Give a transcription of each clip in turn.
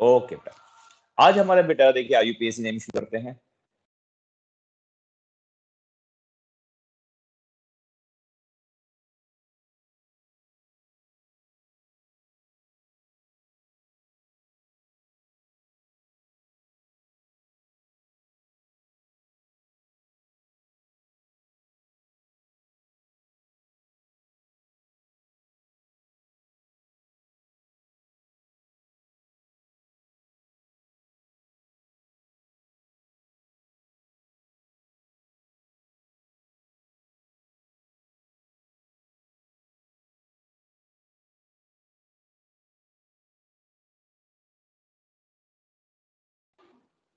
Okay बेटा, आज हमारा बेटा देखिए IUPAC नेम शुरू करते हैं।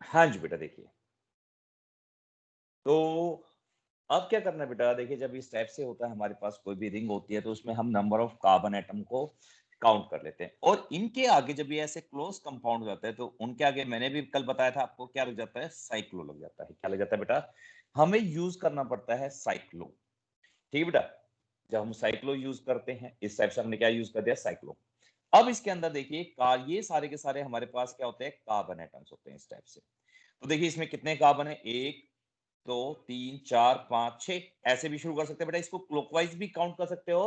हाँ जी बेटा, देखिए तो अब क्या करना है बेटा, देखिए जब इस टाइप से होता है हमारे पास कोई भी रिंग होती है तो उसमें हम नंबर ऑफ कार्बन एटम को काउंट कर लेते हैं, और इनके आगे जब ये ऐसे क्लोज कंपाउंड हो जाता है तो उनके आगे मैंने भी कल बताया था आपको क्या लग जाता है, साइक्लो लग जाता है। क्या लग जाता है बेटा, हमें यूज करना पड़ता है साइक्लो। ठीक है बेटा, जब हम साइक्लो यूज करते हैं इस टाइप से हमने क्या यूज कर दिया, साइक्लो। अब इसके अंदर देखिए ये सारे के सारे हमारे पास क्या होते हैं, कार्बन एटम्स होते हैं इस टाइप से। तो देखिए इसमें कितने कार्बन है, 1 2 3 4 5 6, ऐसे भी शुरू कर सकते हैं बेटा, इसको क्लॉकवाइज भी काउंट कर सकते हो।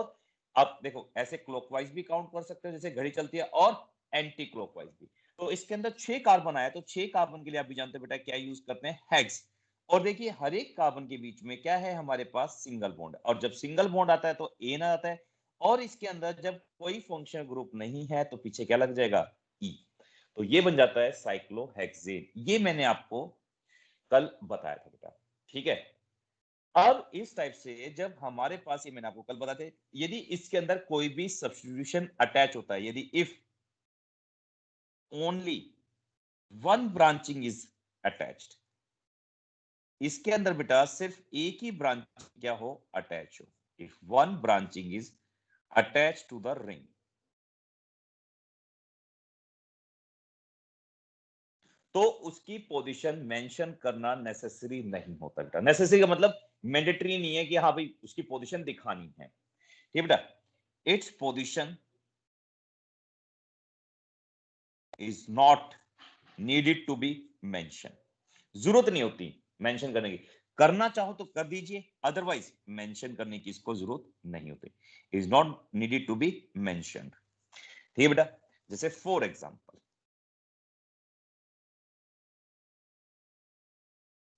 अब देखो ऐसे क्लॉकवाइज भी काउंट कर सकते हो जैसे घड़ी चलती है, और एंटी क्लॉकवाइज भी। तो इसके अंदर 6 कार्बन आया, तो 6 कार्बन के लिए आप भी जानते हो बेटा क्या यूज करते हैं, हेक्स। और देखिए हर एक कार्बन के बीच में क्या है हमारे पास, सिंगल बॉन्ड, और जब सिंगल बॉन्ड आता है तो एन आता है, और इसके अंदर जब कोई फंक्शनल ग्रुप नहीं है तो पीछे क्या लग जाएगा, ई। तो ये बन जाता है साइक्लोहेक्सेन, ये मैंने आपको कल बताया था बेटा। ठीक है, अब इस टाइप से जब हमारे पास, ये मैंने आपको कल बताया था, यदि इसके अंदर कोई भी सब्स्टिट्यूशन अटैच होता है, यदि if only one branching is attached, इसके अंदर बेटा सिर्फ एक ही ब्रांच क्या हो, अटैच हो, if one branching is attach to the ring, तो उसकी पोजीशन मेंशन करना नेसेसरी नहीं होता बेटा। नेसेसरी का मतलब मैंडेटरी नहीं है कि हाँ भाई उसकी पोजीशन दिखानी है। ठीक है बेटा, it's position is not needed to be mention, जरूरत नहीं होती मेंशन करने की, करना चाहो तो कर दीजिए, अदरवाइज मेंशन करने की इसको जरूरत नहीं होती, is not needed to be mention. ठीक है बेटा, जैसे फॉर एग्जांपल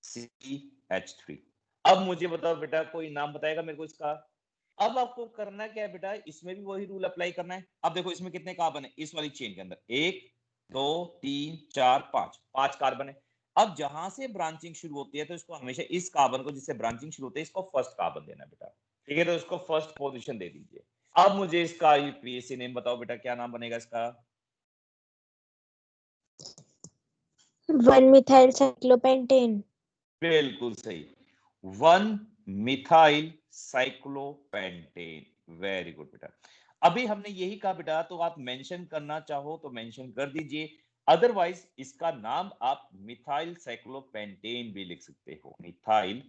CH3। अब मुझे बताओ बेटा, कोई नाम बताएगा मेरे को इसका। अब आपको करना क्या है बेटा, इसमें भी वही रूल अप्लाई करना है। अब देखो इसमें कितने कार्बन है इस वाली चेन के अंदर, 1 2 3 4 5, 5 कार्बन है। अब जहां से ब्रांचिंग शुरू होती है तो इसको हमेशा इस कार्बन को जिससे ब्रांचिंग शुरू होती है इसको फर्स्ट कार्बन देना बेटा। ठीक है, तो इसको फर्स्ट पोजीशन दे दीजिए। अब मुझे इसका यूपीएससी नेम बताओ बेटा, क्या नाम बनेगा इसका। 1-methyl cyclopentane। बिल्कुल सही, 1-methyl cyclopentane। वेरी गुड बेटा। अभी हमने यही कहा बेटा, तो आप मेंशन करना चाहो तो मेंशन कर दीजिए, अदरवाइज इसका नाम आप मिथाइल साइक्लोपेंटेन भी लिख सकते हो, मिथाइल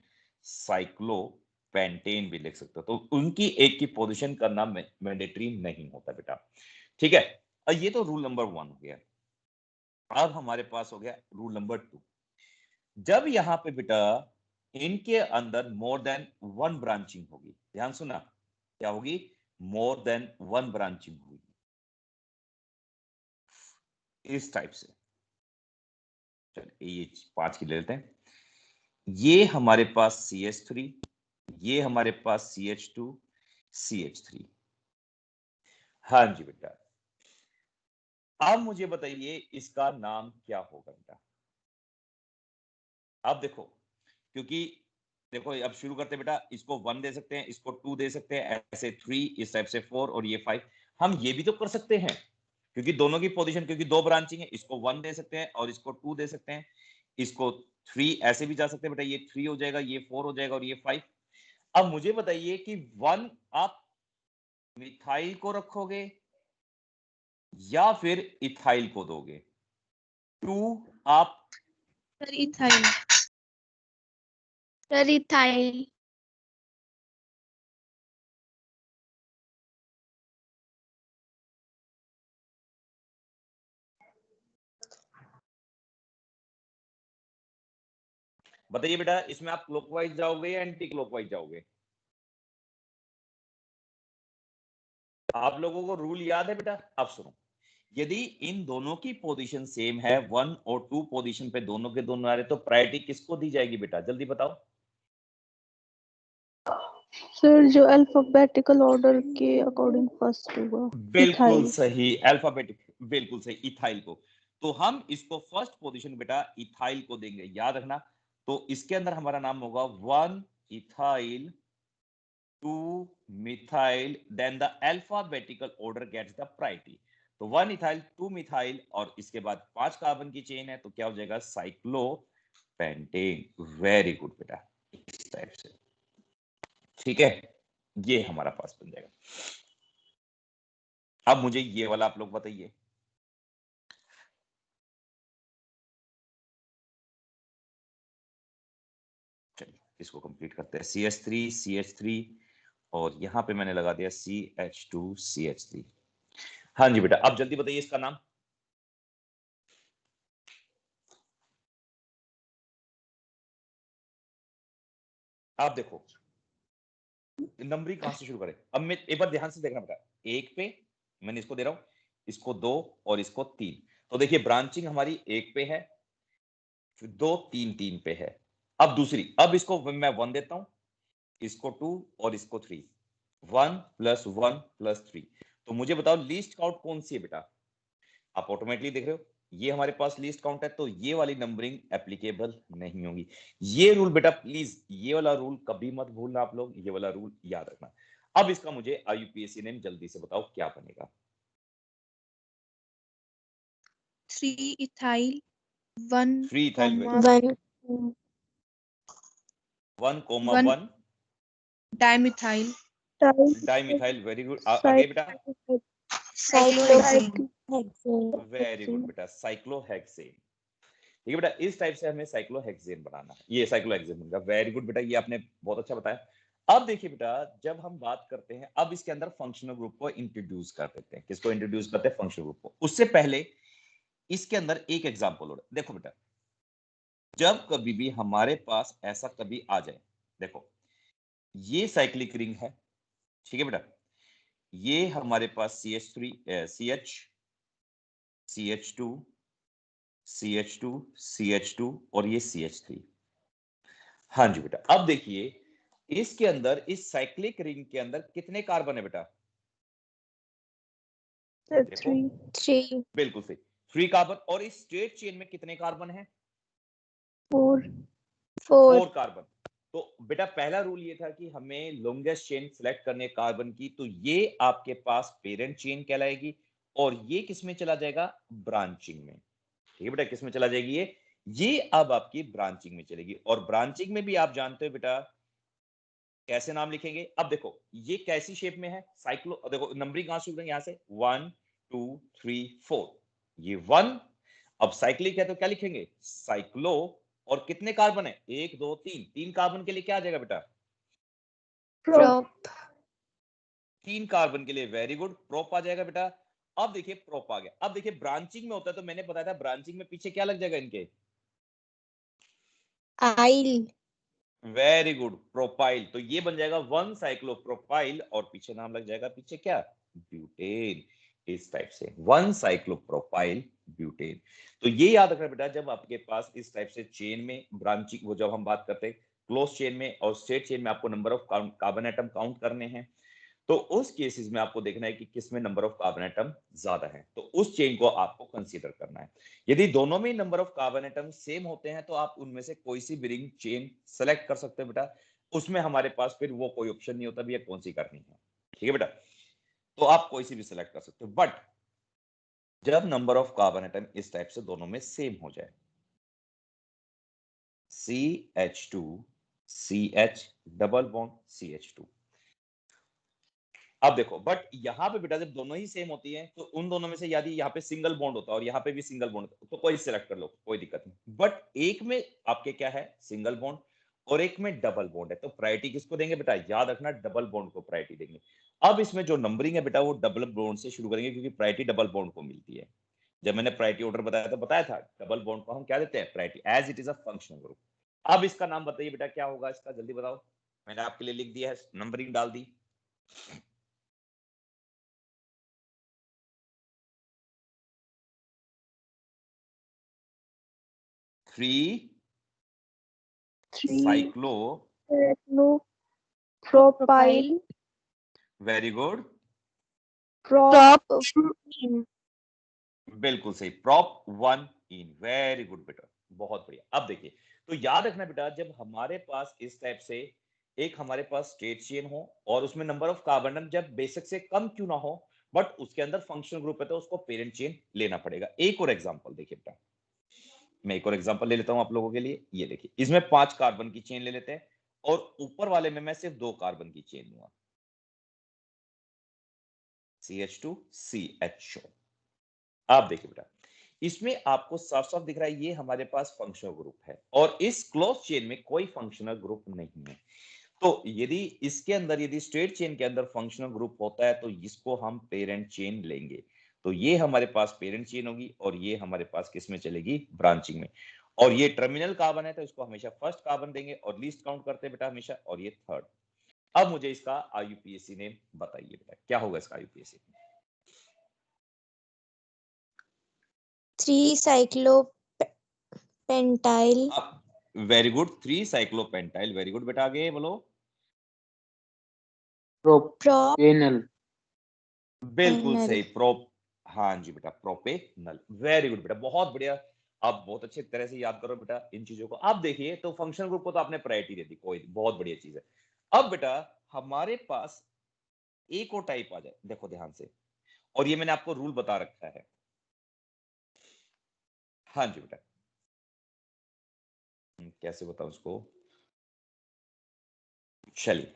साइक्लोपेंटेन भी लिख सकते हो। तो उनकी एक की पोजीशन करना मैंडेटरी नहीं होता बेटा। ठीक है, ये तो रूल नंबर 1 हो गया। अब हमारे पास हो गया रूल नंबर 2। जब यहां पे बेटा इनके अंदर मोर देन वन ब्रांचिंग होगी, ध्यान सुना, क्या होगी, मोर देन वन ब्रांचिंग होगी इस टाइप से। चलिए ये 5 की ले लेते हैं, ये हमारे पास CH3, ये हमारे पास CH2 CH3। हाँ जी बेटा, अब मुझे बताइए इसका नाम क्या होगा बेटा। अब देखो, क्योंकि देखो अब शुरू करते हैं बेटा, इसको 1 दे सकते हैं, इसको 2 दे सकते हैं, ऐसे 3, इस टाइप से 4, और ये 5। हम ये भी तो कर सकते हैं, क्योंकि दोनों की पोजीशन, क्योंकि दो ब्रांचिंग है, इसको 1 दे सकते हैं और इसको 2 दे सकते हैं, इसको 3 ऐसे भी जा सकते हैं बेटा, ये 3 हो जाएगा, ये 4 हो जाएगा और ये 5। अब मुझे बताइए कि 1 आप मिथाइल को रखोगे या फिर इथाइल को दोगे, 2 आप सर इथाइल। Sir ethyl. बताइए बेटा, इसमें आप क्लॉकवाइज जाओगे या एंटी क्लॉकवाइज जाओगे? आप लोगों को रूल याद है बेटा? अब सुनो, यदि इन दोनों की पोजीशन सेम है, 1 और 2 पोजीशन पे दोनों के दोनों आ रहे, तो प्रायोरिटी किसको दी जाएगी बेटा? जल्दी बताओ। सर जो अल्फाबेटिकल ऑर्डर के अकॉर्डिंग फर्स्ट होगा, बिल्कुल इथाइल। सही, अल्फाबेटिक, बिल्कुल सही, इथाइल को। तो हम इसको फर्स्ट पोजीशन बेटा इथाइल को देंगे, याद रखना। तो इसके अंदर हमारा नाम होगा 1 ethyl 2 methyl, then the alphabetical order gets the priority. तो 1 इथाइल 2 मिथाइल और इसके बाद 5 कार्बन की चेन है, तो क्या हो जाएगा? साइक्लोपेंटेन। वेरी गुड बेटा, इस टाइप से। ठीक है, ये हमारा पास बन जाएगा। अब मुझे ये वाला आप लोग बताइए। चलिए इसको कंप्लीट करते हैं। CH3 CH3 और यहां पे मैंने लगा दिया CH2 CH3। हाँ जी बेटा, अब जल्दी बताइए इसका नाम। आप देखो नंबरिंग कहां से शुरू करें। अब मैं एक बार ध्यान से देखना बेटा, एक पे मैंने इसको दे रहा हूं, इसको 2 और इसको 3। तो देखिए ब्रांचिंग हमारी एक पे है, फिर 2 3 3 पे है। अब दूसरी, अब इसको मैं 1 देता हूं, इसको 2 और इसको 3। 1 + 1 + 3। तो मुझे बताओ लीस्ट काउंट कौन सी है बेटा? आप ऑटोमेटिकली देख रहे हो ये हमारे पास लीस्ट काउंट है, तो ये वाली नंबरिंग एप्लीकेबल नहीं होगी। ये रूल बेटा प्लीज, ये वाला रूल कभी मत भूलना आप लोग, ये वाला रूल याद रखना। अब इसका मुझे IUPAC नेम जल्दी से बताओ क्या बनेगा? 3 ethyl 1 3 ethyl, very comma 1 1 1 dimethyl dimethyl, very good. आगे बेटा, साइक्लोहेक्सेन वेरी गुड बेटा, साइक्लोहेक्सेन। ठीक है बेटा, इस टाइप से हमें साइक्लोहेक्सेन बनाना है, ये साइक्लोहेक्सेन बनेगा। वेरी गुड बेटा, ये आपने बहुत अच्छा बताया। अब देखिए बेटा, जब हम बात करते हैं, अब इसके अंदर फंक्शनल ग्रुप को इंट्रोड्यूस कर देते हैं। किसको इंट्रोड्यूस करते हैं? फंक्शनल ग्रुप को। उससे पहले इसके अंदर एक एग्जांपल और देखो बेटा, जब कभी भी हमारे पास ऐसा कभी आ जाए, देखो ये साइक्लिक रिंग है, ठीक है बेटा, ये हमारे पास CH3 CH CH2 CH2 CH2 और ये CH3। हाँ जी बेटा, अब देखिए इसके अंदर, इस साइक्लिक रिंग के अंदर कितने कार्बन है बेटा? देखो 3 बिल्कुल सही, 3 कार्बन। और इस स्ट्रेट चेन में कितने कार्बन है? 4 4 कार्बन। तो बेटा पहला रूल ये था कि हमें लॉन्गेस्ट चेन सिलेक्ट करने कार्बन की, तो ये आपके पास पेरेंट चेन कहलाएगी और ये किस में चला जाएगा? ब्रांचिंग में। ठीक है बेटा, किस में चला जाएगी? ये अब आपकी ब्रांचिंग में चलेगी। और ब्रांचिंग में भी आप जानते हो बेटा कैसे नाम लिखेंगे। अब देखो ये कैसी शेप में है? साइक्लो, देखो नंबरिंग कहां शुरू करेंगे? यहां से 1 2 3 4, ये 1। अब साइक्लिक है तो क्या लिखेंगे? साइक्लो। और कितने कार्बन है? 1 2 3, 3 कार्बन के लिए क्या आ जाएगा बेटा? prop 3 कार्बन के लिए, वेरी गुड, प्रोप आ जाएगा बेटा। अब देखिए प्रोप आ गया। अब देखिए ब्रांचिंग में होता है, तो मैंने बताया था ब्रांचिंग में पीछे क्या लग जाएगा इनके? आइल वेरी गुड, प्रोपाइल। तो ये बन जाएगा 1 साइक्लोप्रोपाइल और पीछे नाम लग जाएगा, पीछे क्या? ब्यूटेन। इस टाइप से 1 साइक्लोप्रोपाइल ब्यूटेन। तो ये याद रखना बेटा, जब आपके पास इस टाइप से चेन में ब्रांचिंग, वो जब हम बात करते हैं क्लोज चेन में और स्ट्रेट चेन में, आपको number of carbon atom count करने हैं, तो उस केसेस में आपको देखना है कि किसमें नंबर ऑफ कार्बन एटम ज्यादा है, तो उस चेन को आपको कंसीडर करना है। यदि दोनों में number of carbon atom same होते हैं, तो आप उनमें से कोई सी भी रिंग चेन सेलेक्ट कर सकते हो बेटा। उसमें हमारे पास फिर वो कोई ऑप्शन नहीं होता भैया कौन सी करनी है। ठीक है बेटा, तो आप कोई सी भी सिलेक्ट कर सकते हो। बट जब नंबर ऑफ कार्बन एटम इस टाइप से दोनों में सेम हो जाए, CH2 CH double bond CH2। अब देखो, बट यहां पे बेटा जब दोनों ही सेम होती हैं, तो उन दोनों में से यदि यहाँ पे सिंगल बॉन्ड होता है और यहाँ पे भी सिंगल बॉन्ड होता है, तो कोई सिलेक्ट कर लो, कोई दिक्कत नहीं। बट एक में आपके क्या है? सिंगल बॉन्ड, और एक में डबल बॉन्ड है, तो प्रायोरिटी किसको देंगे बेटा? याद रखना, डबल बॉन्ड को प्रायोरिटी देंगे। अब इसमें जो नंबरिंग है बेटा, वो डबल बॉन्ड से शुरू करेंगे, क्योंकि प्रायोरिटी डबल बॉन्ड को मिलती है। जब मैंने प्रायोरिटी ऑर्डर बताया था डबल बॉन्ड को हम क्या देते हैं? Priority, as it is a functional group. अब इसका नाम बताइए बेटा, क्या होगा इसका, जल्दी बताओ। मैंने आपके लिए लिख दिया है, नंबरिंग डाल दी। Three cyclopropyl very good, prop बिल्कुल सही, प्रॉप 1 इन, वेरी गुड बेटा, बहुत बढ़िया। अब देखिए, तो याद रखना बेटा, जब हमारे पास इस टाइप से एक हमारे पास स्टेट चेन हो और उसमें नंबर ऑफ कार्बन जब बेसिक से कम क्यों ना हो, बट उसके अंदर फंक्शनल ग्रुप है, तो उसको पेरेंट चेन लेना पड़ेगा। एक और एग्जांपल देखिए बेटा, मैं एक और एग्जांपल ले लेता हूं आप लोगों के लिए। ये देखिए, इसमें 5 कार्बन की चेन ले लेते हैं और ऊपर वाले में मैं सिर्फ 2 कार्बन की चेन लूंगा, CH2 CHO। आप देखिए बेटा, इसमें आपको साफ साफ दिख रहा है ये हमारे पास फंक्शनल ग्रुप है और इस क्लोज चेन में कोई फंक्शनल ग्रुप नहीं है। तो यदि इसके अंदर, यदि स्ट्रेट चेन के अंदर फंक्शनल ग्रुप होता है तो इसको हम पेरेंट चेन लेंगे। तो ये हमारे पास पेरेंट चेन होगी और ये हमारे पास किस में चलेगी, ब्रांचिंग में। और ये टर्मिनल कार्बन है तो इसको हमेशा फर्स्ट कार्बन देंगे और लीस्ट काउंट करते हैं बेटा हमेशा, और ये थर्ड। अब मुझे इसका IUPAC नेम बताइए बेटा, क्या होगा इसका IUPAC? 3 cyclopentyl very good, 3 cyclopentyl, very good बेटा, आगे बोलो। प्रोपेनल। बिल्कुल सही, प्रोप, हाँ जी बेटा, प्रोपेनल, वेरी गुड बेटा, बहुत बढ़िया। आप बहुत अच्छे तरह से याद करो बेटा इन चीजों को। आप देखिए, तो फंक्शनल ग्रुप को तो आपने प्रायोरिटी दे दी, कोई बहुत बढ़िया चीज है। अब बेटा हमारे पास एक और टाइप आ जाए, देखो ध्यान से, और ये मैंने आपको रूल बता रखा है। हाँ जी बेटा, कैसे बताऊं इसको, चलिए।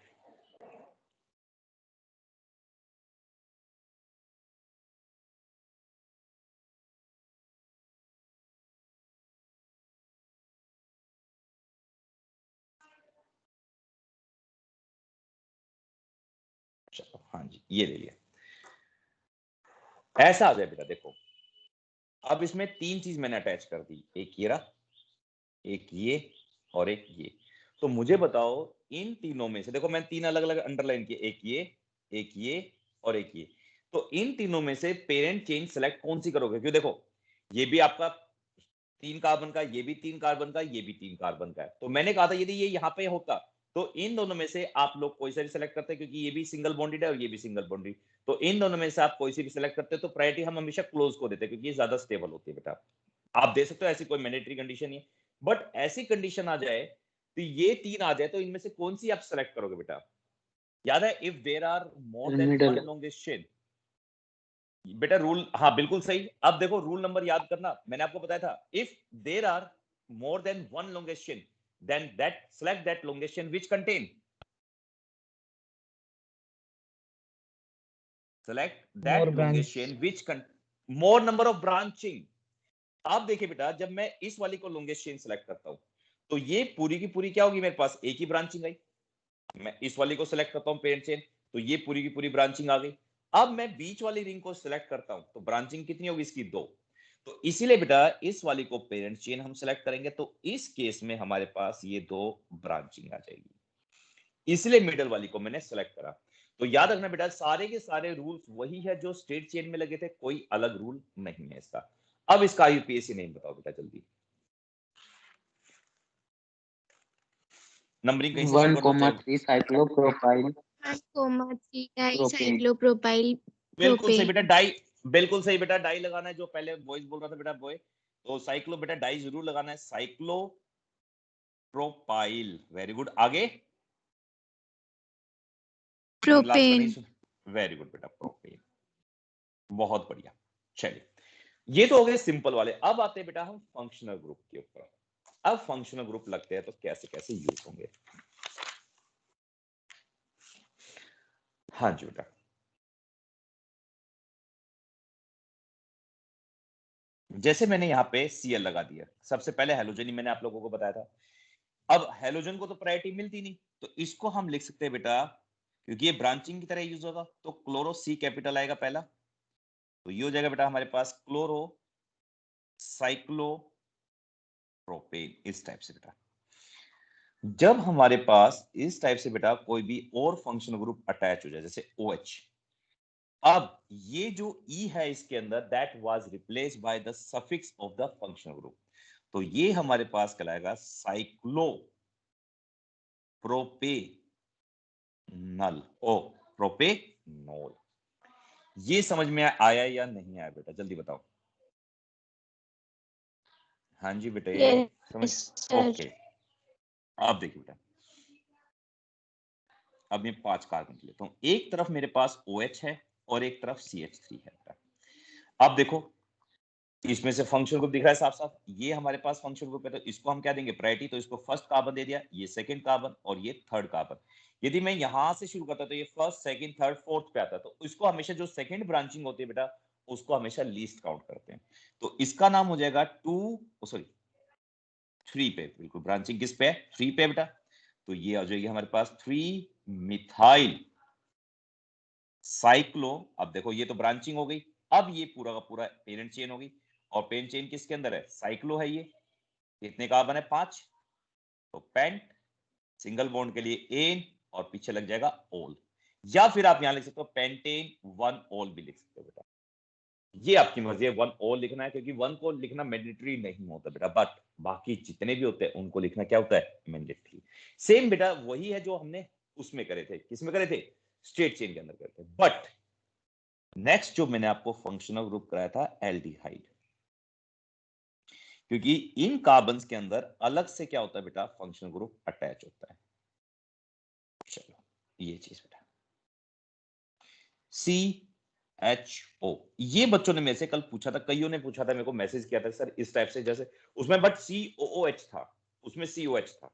चलो, हाँ जी, ये ले लिया। ऐसा आ जाए बेटा, देखो अब इसमें 3 चीज मैंने अटैच कर दी, एक ये रहा, एक ये और एक ये। तो मुझे बताओ इन तीनों में से, देखो मैंने 3 अलग अलग अंडरलाइन किए, एक ये और एक ये। तो इन तीनों में से पेरेंट चेन सेलेक्ट कौन सी करोगे? क्योंकि देखो ये भी आपका 3 कार्बन का, ये भी 3 कार्बन का, ये भी 3 कार्बन का है। तो मैंने कहा था यदि ये यहाँ पे होता तो इन दोनों में से आप लोग कोई सा भी सिलेक्ट करते, क्योंकि ये भी सिंगल बॉन्डेड है और ये भी सिंगल बॉन्डेड। तो इन दोनों में से आप कोई सी भी सिलेक्ट करते तो प्रायोरिटी हम हमेशा क्लोज को देते, क्योंकि ये ज्यादा स्टेबल होती है बेटा। आप दे सकते हो, ऐसी कोई मैंडेटरी कंडीशन नहीं है, बट ऐसी कंडीशन आ जाए तो ये 3 आ जाए तो इनमें से कौन सी आप सेलेक्ट करोगे बेटा? याद है, if there are more than one longest chain, बेटा रूल, हाँ बिल्कुल सही। अब देखो रूल नंबर याद करना, मैंने आपको बताया था, if there are more than one longest chain then that select that longest chain which contain, select that longest chain which more number of branching। आप देखिए बेटा, जब मैं इस वाली को longest chain select करता हूं तो ये पूरी की पूरी क्या होगी, मेरे पास एक ही ब्रांचिंग आई। मैं इस वाली को सिलेक्ट करता हूं पेरेंट चेन, तो ये पूरी की पूरी ब्रांचिंग आ गई। अब मैं बीच वाली रिंग को सिलेक्ट करता हूं तो ब्रांचिंग कितनी होगी इसकी, 2। तो इसीलिए बेटा इस वाली को पेरेंट चेन हम सिलेक्ट करेंगे, तो इस केस में हमारे पास ये 2 ब्रांचिंग आ जाएगी, इसलिए मिडल वाली को मैंने सेलेक्ट करा। तो याद रखना बेटा, सारे के सारे रूल्स वही है जो स्टेट चेन में लगे थे, कोई अलग रूल नहीं है इसका। अब इसका IUPAC नेम बताओ बेटा जल्दी, नंबरिंग कहीं से शुरू करना चाहिए। 1,3 साइक्लोप्रोपाइल 1,3 डाइसाइक्लोप्रोपाइल बिल्कुल सही प्रोपेन। बेटा, डाई, बिल्कुल सही बेटा, डाई लगाना है, जो पहले बॉयज बोल रहा था बेटा बॉय, तो साइक्लो बेटा डाई जरूर लगाना है, साइक्लो प्रोपाइल, वेरी गुड, आगे लास्ट का नहीं प्रोपेन। सुन, वेरी गुड बेटा, प्रोपेन, बहुत बढ़िया। चलिए, ये तो हो गए सिंपल वाले। अब आते हैं बेटा हम फंक्शनल ग्रुप के ऊपर। अब फंक्शनल ग्रुप लगते हैं तो कैसे कैसे यूज होंगे। हाँ जी बेटा, जैसे मैंने यहाँ पे Cl लगा दिया, सबसे पहले हेलोजन ही मैंने आप लोगों को बताया था। अब हेलोजन को तो प्रायोरिटी मिलती नहीं, तो इसको हम लिख सकते हैं बेटा, क्योंकि ये ब्रांचिंग की तरह यूज होगा, तो क्लोरो C कैपिटल आएगा पहला, तो ये हो जाएगा बेटा हमारे पास क्लोरो साइक्लो प्रोपेन, इस टाइप से बेटा। जब हमारे पास इस टाइप से बेटा कोई भी और फंक्शनल ग्रुप अटैच हो जाए, जैसे OH, अब ये जो E है इसके अंदर, that was replaced by the suffix of the functional group, तो ये हमारे पास कहलाएगा साइक्लो प्रोपेनल ओ प्रोपेनोल। ये समझ में आया या नहीं आया बेटा, जल्दी बताओ। हाँ जी बेटा, ये समझ। Yes, sir. ओके, अब देखिए बेटा, अब मैं 5 कार्बन लेता हूं, एक तरफ मेरे पास OH है और एक तरफ CH3 है बेटा। अब देखो इसमें से फंक्शनल ग्रुप दिख रहा है साफ साफ, ये हमारे पास फंक्शनल ग्रुप है, तो इसको हम क्या देंगे, प्रायोरिटी, तो इसको फर्स्ट कार्बन दे दिया, ये सेकंड कार्बन और ये थर्ड कार्बन। यदि मैं यहां से शुरू करता तो ये फर्स्ट सेकंड थर्ड फोर्थ पे आता, तो इसको हमेशा जो सेकंड ब्रांचिंग होती है बेटा उसको हमेशा लीस्ट काउंट करते हैं, तो इसका नाम हो जाएगा 3 पे, बिल्कुल ब्रांचिंग किस पे है, 3 पे बेटा, तो ये आ जाएगी हमारे पास 3 मिथाइल साइक्लो। अब देखो ये तो ब्रांचिंग हो गई, अब ये पूरा का पूरा पेरेंट चेन हो गई, और पेरेंट चेन किसके अंदर है, साइक्लो है, ये कितने कार्बन है, 5, तो पेंट, सिंगल बॉन्ड के लिए एन और पीछे लग जाएगा ओल, या फिर आप यहां लिख सकते हो पेंटेन 1 ओल भी लिख सकते हो बेटा, ये आपकी मर्जी है 1 ओल लिखना है, क्योंकि 1 को लिखना मैंडेटरी नहीं होता बेटा, बट बाकी जितने भी होते हैं उनको लिखना क्या होता है, मैंडेटरी। सेम बेटा वही है जो हमने उसमें करे थे, किसमें करे थे, स्ट्रेट चेन के अंदर करे थे, बट नेक्स्ट जो मैंने आपको फंक्शनल ग्रुप कराया था एल्डिहाइड, क्योंकि इन कार्बन्स के अंदर अलग से क्या होता है बेटा, फंक्शनल ग्रुप अटैच होता है। चलो ये चीज बेटा, CHO, ये बच्चों ने मेरे से कल पूछा था, कईयों ने पूछा था, मेरे को मैसेज किया था सर इस टाइप से, जैसे उसमें बट COOH था, उसमें COH था,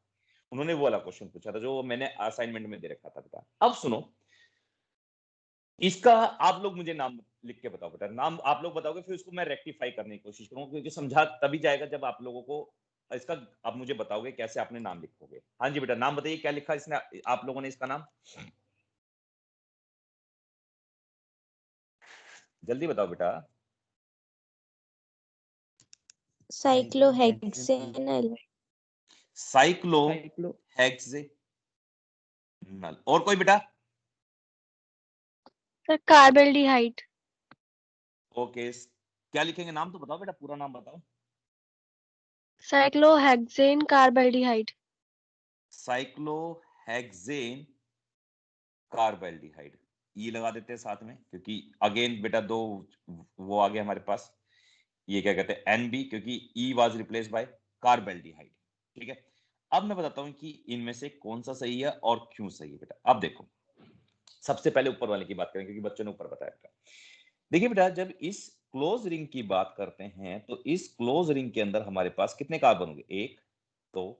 उन्होंने वो वाला क्वेश्चन पूछा था जो मैंने असाइनमेंट में दे रखा था बेटा। अब सुनो, इसका आप लोग मुझे नाम लिख के बताओ बेटा, नाम आप लोग बताओगे, फिर उसको मैं रेक्टिफाई करने की कोशिश करूंगा, क्योंकि समझा तभी जाएगा जब आप लोगों को इसका, आप मुझे बताओगे कैसे आपने नाम लिखोगे। हाँ जी बेटा, नाम बताइए क्या लिखा इसने, आप लोगों ने इसका नाम जल्दी बताओ बेटा। Cyclohexanal. साइक्लोहेक्सेनल, और कोई बेटा, Sir, carbaldehyde. ओके, क्या लिखेंगे, नाम तो बताओ बेटा, पूरा नाम बताओ। Cyclohexane carbaldehyde. साइक्लोहेक्सेन कार्बेल्डिहाइड, ये लगा देते हैं साथ में, क्योंकि अगेन बेटा दो वो आ गए हमारे पास, ये क्या कहते हैं NB, क्योंकि E was replace by carbaldehyde. ठीक है, अब मैं बताता हूं कि इनमें से कौन सा सही है और क्यों सही है बेटा। अब देखो सबसे पहले ऊपर वाले की बात करें, क्योंकि बच्चों ने ऊपर बताया बेटा। देखिए बेटा, जब इस क्लोज रिंग की बात करते हैं तो इस क्लोज रिंग के अंदर हमारे पास कितने कार्बन होंगे, 1 2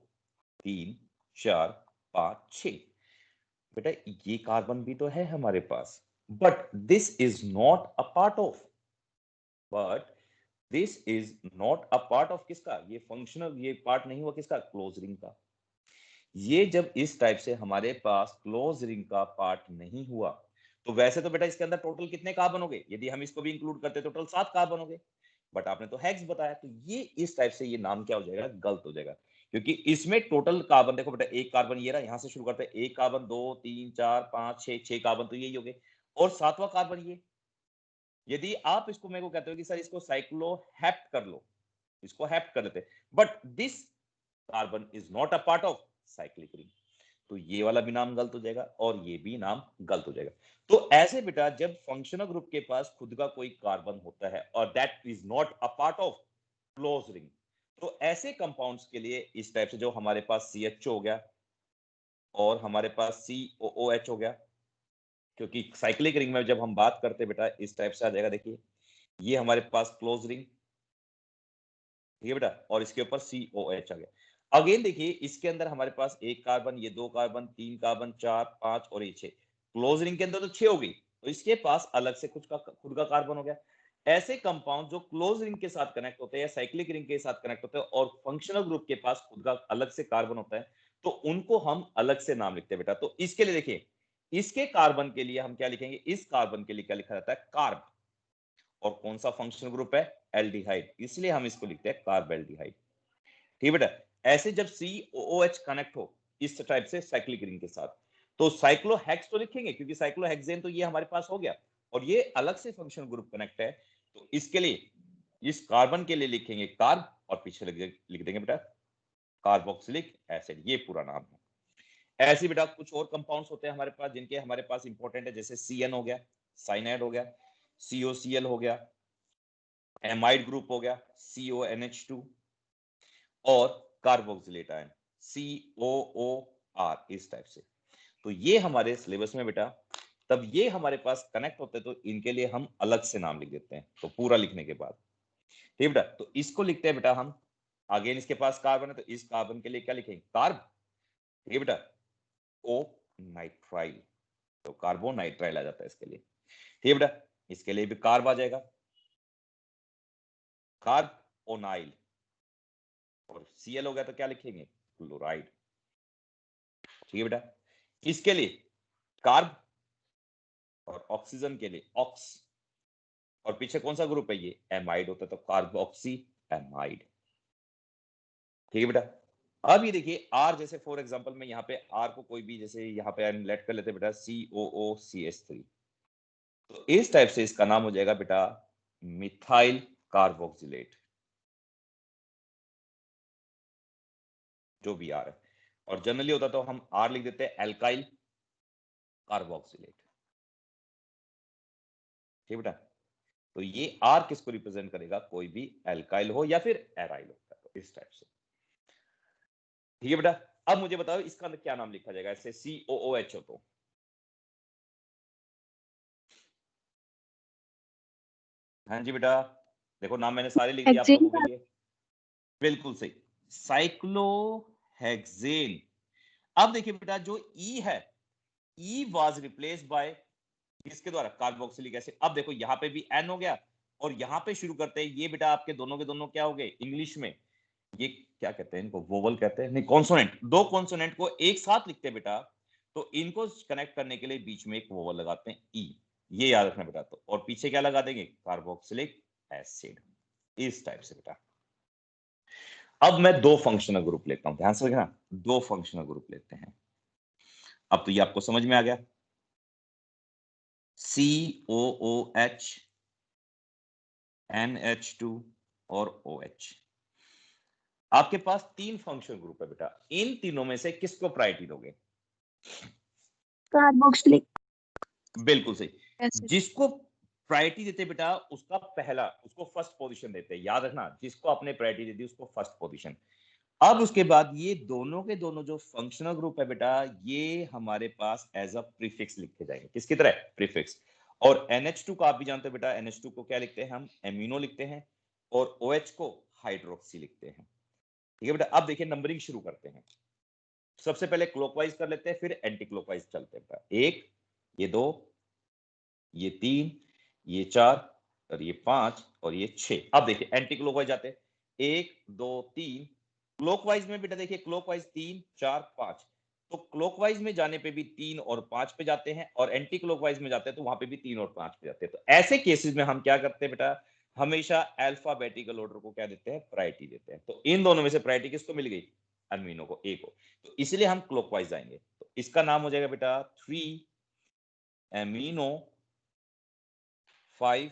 3 4 5 6 बेटा, ये कार्बन भी तो है हमारे पास, but this is not a part of, but this is not a part of किसका, ये फंक्शनल, ये पार्ट नहीं हुआ किसका, क्लोज रिंग का। ये जब इस टाइप से हमारे पास क्लोज रिंग का पार्ट नहीं हुआ, तो वैसे तो बेटा इसके अंदर टोटल कितने कार्बन हो गए, यदि हम इसको भी इंक्लूड करते तो टोटल 7 कार्बन हो गए, बट आपने तो हेक्स बताया, तो ये इस टाइप से ये नाम क्या हो जाएगा, गलत हो जाएगा, क्योंकि इसमें टोटल कार्बन देखो बेटा, एक कार्बन ये रहा, यहां से शुरू करते हैं, एक कार्बन 2 3 4 5 6 6 कार्बन तो यही हो गए, और 7वां कार्बन ये, यदि आप इसको मेरे को कहते हो कि सर इसको साइक्लोहेप्ट कर लो, इसको हेप्ट कर लेते, but this carbon is not a part of cyclic ring, तो ये वाला भी नाम गलत हो जाएगा और ये भी नाम गलत हो जाएगा। तो ऐसे बेटा जब फंक्शनल ग्रुप के पास खुद का कोई कार्बन होता है और that is not a part of close ring, तो ऐसे कंपाउंड्स के लिए इस टाइप से जो हमारे पास CHO हो गया और हमारे पास COOH हो गया, क्योंकि साइक्लिक रिंग में जब हम बात करते बेटा इस टाइप से आ जाएगा, देखिए ये हमारे पास क्लोज रिंग, ठीक है बेटा, और इसके ऊपर COH आ गया। अगेन देखिए इसके अंदर हमारे पास एक कार्बन, ये 2 कार्बन, 3 कार्बन, 4 5 और ये 6, क्लोज रिंग के अंदर तो 6 हो गई, तो इसके पास अलग से कुछ का खुद का कार्बन हो गया। ऐसे कंपाउंड जो क्लोज रिंग के साथ कनेक्ट होते हैं या साइक्लिक रिंग के साथ कनेक्ट होते हैं और फंक्शनल ग्रुप के पास खुद का अलग से कार्बन होता है, तो उनको हम अलग से नाम लिखते हैं बेटा। तो इसके लिए देखिए, इसके कार्बन के लिए हम क्या लिखेंगे, इस कार्बन के लिए क्या लिखा जाता है, कार्ब, और कौन सा फंक्शनल ग्रुप है, एल्डिहाइड, इसलिए हम इसको लिखते हैं कार्बेल्डिहाइड। ठीक है बेटा, ऐसे जब COOH कनेक्ट हो इस टाइप से साइक्लिक रिंग के साथ। तो साइक्लोहेक्स तो लिखेंगे क्योंकि साइक्लोहेक्सेन तो ये हमारे पास हो गया और ये अलग से फंक्शनल ग्रुप कनेक्ट है, तो इसके लिए इस कार्बन के लिए लिखेंगे कार्ब और पीछे लिख देंगे बेटा कार्बोक्सिलिक एसिड, ये पूरा नाम है। ऐसे बेटा कुछ और कंपाउंड्स होते हैं हमारे पास जिनके हमारे पास इंपॉर्टेंट है, जैसे CN हो गया, साइनाइड हो गया, COCl हो गया, एमाइड ग्रुप हो गया, CONH2 और कार्बोक्सिलेट आयन COOR, इस टाइप से। तो ये हमारे सिलेबस में बेटा तब ये हमारे पास कनेक्ट होते हैं तो इनके लिए हम अलग से नाम लिख देते हैं, तो पूरा लिखने के बाद ठीक बेटा। तो इसको लिखते हैं बेटा हम, आगे इसके पास कार्बन है तो इस कार्बन के लिए क्या लिखेंगे कार्ब, ठीक बेटा, ओ नाइट्राइल, तो कार्बोनाइट्राइल आ जाता है इसके लिए, ठीक है बेटा। इसके लिए भी कार्ब आ जाएगा कार्बोनाइल, और Cl हो गया तो क्या लिखेंगे क्लोराइड, ठीक है बेटा। इसके लिए कार्ब और ऑक्सीजन के लिए ऑक्स, और पीछे कौन सा ग्रुप है ये एमाइड होता है तो कार्बोक्सी एमाइड, ठीक है बेटा। अब ये देखिए R, जैसे फॉर एग्जांपल में यहाँ पे R को कोई भी जैसे यहाँ पे लेट कर लेते बेटा COOCH3, तो इस टाइप से इसका नाम हो जाएगा बेटा मिथाइल कार्बोक्सिलेट, जो भी R है। और जनरली होता तो हम R लिख देते हैं एल्काइल कार्बोक्सिलेट, ठीक बेटा। तो ये R किसको रिप्रेजेंट करेगा, कोई भी एल्काइल हो या फिर एराइल होता है, तो इस टाइप से, ठीक है बेटा। अब मुझे बताओ इसका क्या नाम लिखा जाएगा, ऐसे COOH हो तो हाँ जी बेटा, देखो नाम मैंने सारे लिख दिए आप लोगों के लिए, बिल्कुल सही, साइक्लोहेक्सेन। अब देखिए बेटा जो E है, E वाज रिप्लेस्ड बाय किसके द्वारा, कार्बोक्सिलिक एसिड। अब देखो यहाँ पे भी N हो गया और यहाँ पे शुरू करते हैं, ये बेटा आपके दोनों के दोनों क्या हो गए इंग्लिश में, ये क्या कहते हैं इनको, वोवल कहते हैं, नहीं कॉन्सोनेंट, दो कॉन्सोनेंट को एक साथ लिखते हैं बेटा, तो इनको कनेक्ट करने के लिए बीच में एक वोवल लगाते हैं E, ये याद रखना बेटा। तो और पीछे क्या लगा देंगे कार्बोक्सिलिक एसिड, इस टाइप से बेटा। अब मैं दो फंक्शनल ग्रुप लेता हूं, ध्यान से देखना, दो फंक्शनल ग्रुप लेते हैं। अब तो ये आपको समझ में आ गया, COOH, NH2 और OH। आपके पास तीन फंक्शनल ग्रुप है बेटा, इन तीनों में से किसको प्रायोरिटी दोगे, कार्बोक्सिलिक, बिल्कुल सही, जिसको प्रायोरिटी देते बेटा उसका पहला, उसको फर्स्ट पोजीशन देते हैं, याद रखना, जिसको आपने प्रायोरिटी दे दी उसको फर्स्ट पोजीशन। अब उसके बाद ये दोनों के दोनों जो फंक्शनल ग्रुप है बेटा, ये हमारे पास एज अ प्रीफिक्स लिखे जाएंगे, किसकी तरह प्रीफिक्स। और NH2 को आप भी जानते हो बेटा, NH2 को क्या लिखते हैं हम, एमिनो लिखते हैं, और OH को हाइड्रोक्सी लिखते हैं, ठीक है बेटा। अब देखिए नंबरिंग शुरू करते हैं, सबसे पहले क्लॉकवाइज कर लेते हैं, फिर एंटी क्लॉकवाइज चलते हैं बेटा, एक, ये दो, ये तीन, ये चार, और ये पांच, और ये छह। अब देखिए एंटी क्लॉकवाइज जाते हैं, एक दो तीन, क्लॉकवाइज में बेटा देखिए क्लॉकवाइज तीन चार पांच, तो क्लॉकवाइज में जाने पे भी तीन और पांच पे जाते हैं, और एंटी क्लॉकवाइज में जाते हैं तो वहां पे भी तीन और पांच पे जाते हैं। तो ऐसे केसेस में हम क्या करते हैं बेटा, हमेशा अल्फाबेटिकल ऑर्डर को क्या देते हैं, प्रायोरिटी देते हैं। तो इन दोनों में से प्रायोरिटी किसको मिल गई, अमीनो को, ए को, तो इसलिए हम क्लॉकवाइज जाएंगे। तो इसका नाम हो जाएगा बेटा 3 एमिनो 5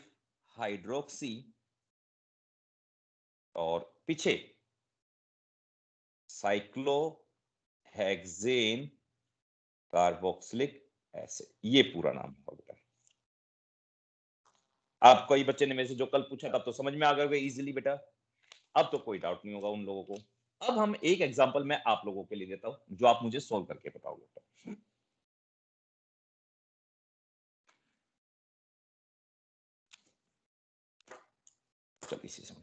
हाइड्रोक्सी, और पीछे साइक्लोहेक्सेन कार्बोक्सिलिक एसिड, ये पूरा नाम होगा बेटा। आप कई बच्चे ने मेरे से जो कल पूछा तब तो समझ में आ गया इजीली बेटा, अब तो कोई डाउट नहीं होगा उन लोगों को। अब हम एक एग्जांपल मैं आप लोगों के लिए देता हूं जो आप मुझे सोल्व करके बताओगे बेटा। चलिए इसी से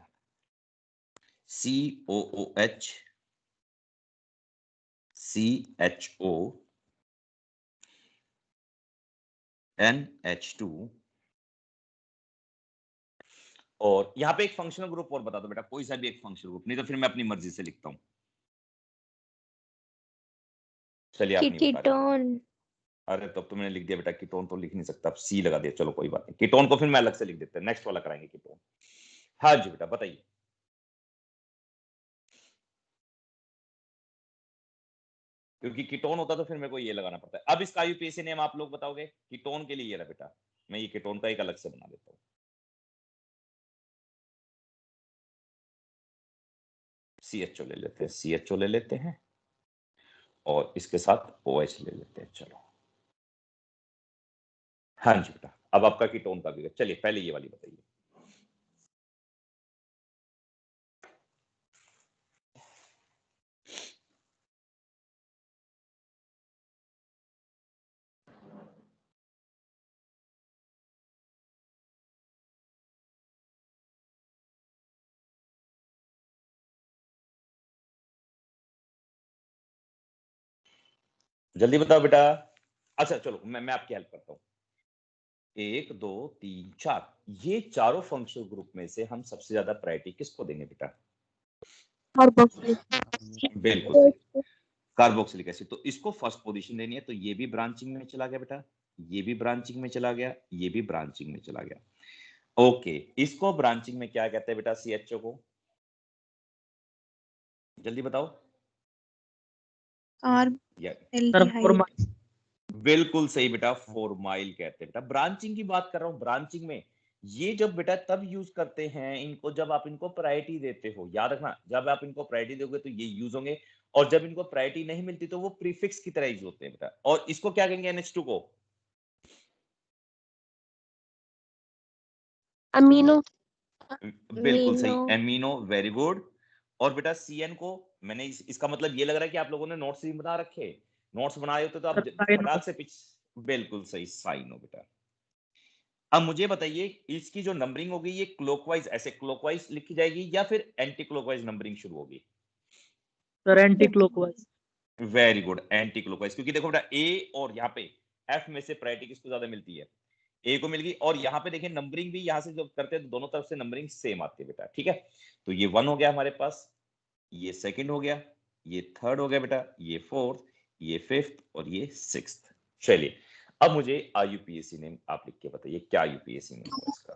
COOH CHO NH2, और यहां पे एक फंक्शनल ग्रुप और बता दो बेटा, कोई सा भी एक फंक्शनल ग्रुप, नहीं तो फिर मैं अपनी मर्जी से लिखता हूं। चलिए आप नहीं बता रहे, अरे तब तो मैंने लिख दिया बेटा, कीटोन तो लिख नहीं सकता, अब C लगा दिया, चलो कोई बात नहीं, कीटोन को फिर मैं अलग से लिख देते हैं, नेक्स्ट वाला कराएंगे कीटोन। हाँ जी बेटा बताइए, क्योंकि कीटोन होता तो फिर मेरे को ये लगाना पड़ता है। अब इसका आईयूपीएसी नेम आप लोग बताओगे। कीटोन के लिए ये रहा बेटा, मैं ये कीटोन का एक अलग से बना देता हूँ। CHO ले लेते हैं, CHO ले लेते हैं और इसके साथ OH ले लेते हैं। चलो हाँ जी बेटा, अब आपका कीटोन का भी। चलिए पहले ये वाली बताइए। जल्दी बताओ बेटा। अच्छा चलो मैं आपकी हेल्प करता हूँ। 1 2 3 4, ये चारों फंक्शनल ग्रुप में से हम सबसे ज्यादा प्रायोरिटी किसको देंगे बेटा? बिल्कुल सही, कार्बोक्सिलिक एसिड। तो इसको फर्स्ट पोजीशन देनी है, तो ये भी ब्रांचिंग में चला गया बेटा, ये भी ब्रांचिंग में चला गया, ये भी ब्रांचिंग में चला गया। ओके, इसको ब्रांचिंग में क्या कहते हैं बेटा? CHO को जल्दी बताओ। बिल्कुल सही बेटा, फॉर्माइल कहते हैं बेटा। ब्रांचिंग की बात कर रहा हूं, ब्रांचिंग में ये जब बेटा तब यूज करते हैं इनको जब आप इनको प्रायोरिटी देते हो। याद रखना, जब आप इनको प्रायोरिटी दोगे तो ये यूज होंगे, और जब इनको प्रायोरिटी नहीं मिलती तो वो प्रीफिक्स की तरह यूज होते हैं बेटा। और इसको क्या कहेंगे? NH2 को अमीनो। बिल्कुल सही, एमिनो, वेरी गुड। और बेटा CN को मैंने इसका मतलब ये लग रहा है कि आप लोगों ने नोट्स भी बना रखे। नोट्स बनाए होते तो आप फटाक से बिल्कुल सही, साइनो बेटा। अब मुझे बताइए, इसकी जो नंबरिंग होगी ये क्लॉकवाइज, ऐसे क्लॉकवाइज लिखी जाएगी या फिर एंटी क्लॉकवाइज नंबरिंग शुरू होगी? Sir anti clockwise. Very good, anti clockwise. क्योंकि देखो बेटा A और यहाँ पे F में से प्रायोरिटी किसको ज्यादा मिलती है? A को मिल गई। और यहाँ पे देखिए नंबरिंग भी यहाँ से जब करते हैं तो दोनों तरफ से नंबरिंग सेम आती है बेटा। ठीक है, तो ये 1 हो गया हमारे पास, ये सेकंड हो गया, ये थर्ड हो गया बेटा, ये फोर्थ, ये फिफ्थ और ये सिक्स्थ। चलिए अब मुझे IUPAC नेम आप लिख के बताइए, क्या IUPAC नेम होगा इसका?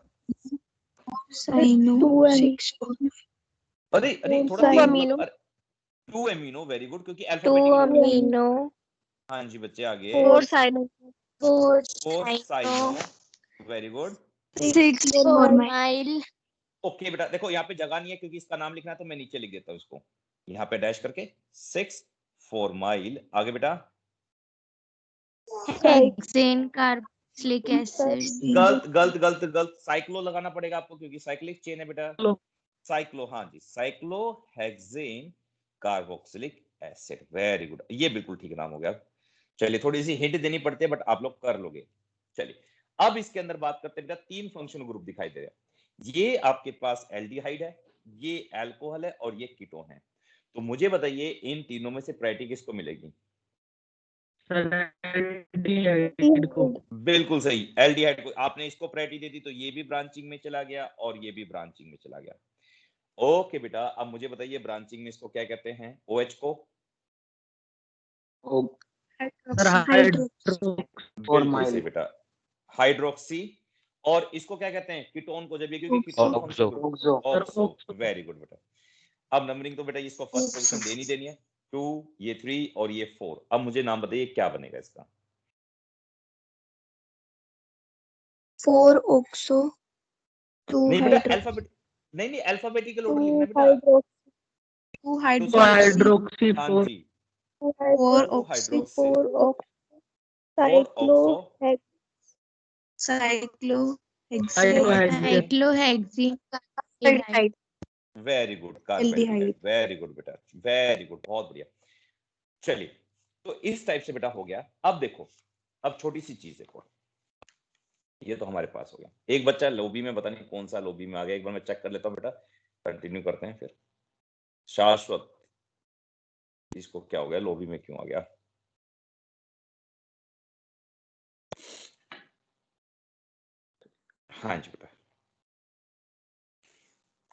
अरे अरे थोड़ा अमीनो। 2 अमीनो, वेरी गुड, क्योंकि 2 अल्फाबेटिकल। अमीनो, हाँ जी बच्चे आगे। 4 cyano. 4 4 cyano, very good. 6 formyl. Okay बेटा, देखो यहाँ पे जगह नहीं है क्योंकि इसका नाम लिखना है तो मैं नीचे लिख देता हूँ इसको, यहाँ पे डैश करके 6 फॉर्माइल। आगे बेटा हेक्सेन कार्बोक्सिलिक एसिड। गलत गलत गलत गलत, साइक्लो लगाना पड़ेगा आपको क्योंकि साइक्लिक चेन है बेटा। साइक्लो, हाँ जी, cyclohexane carboxylic acid, very good, ये बिल्कुल ठीक नाम हो गया। चलिए थोड़ी सी हिंट देनी पड़ती है बट आप लोग कर लोगे। चलिए अब इसके अंदर बात करते हैं बेटा, 3 फंक्शनल ग्रुप दिखाई दे रहे हैं। ये आपके पास एल्डिहाइड है, ये अल्कोहल है और ये कीटोन है। तो मुझे बताइए इन तीनों में से प्रायोरिटी किसको मिलेगी? को। बिल्कुल सही, एल्डिहाइड को। आपने इसको प्रायोरिटी दे दी तो ये भी ब्रांचिंग में चला गया और ये भी ब्रांचिंग में चला गया। ओके बेटा, अब मुझे बताइए ब्रांचिंग में इसको क्या कहते हैं? OH को बिल्कुल सही बेटा, हाइड्रोक्सी। और इसको क्या कहते हैं? कीटोन को, जब ये क्योंकि ketone function group, oxo, very good बेटा। अब नंबरिंग तो बेटा इसको फर्स्ट पोजीशन देनी देनी है, 2, ये 3 और ये 4। अब मुझे नाम बताइए क्या बनेगा इसका? 4 ऑक्सो, 2 नहीं बेटा अल्फाबेट, नहीं अल्फाबेटिकल ऑर्डर लिखना बेटा। 2 हाइड्रोक्सी, हाँ जी, 4 hydroxy, cyclo cyclohexane carboxylic. Very good, carbaldehyde, very good बेटा, वेरी गुड, बहुत बढ़िया। चलिए तो इस टाइप से बेटा हो गया। अब देखो, अब छोटी सी चीज देखो, ये तो हमारे पास हो गया। एक बच्चा लॉबी में, पता नहीं कौन सा लॉबी में आ गया, एक बार मैं चेक कर लेता हूँ बेटा, कंटिन्यू करते हैं फिर। शाश्वत, इसको क्या हो गया, लॉबी में क्यों आ गया? हाँ जी बेटा,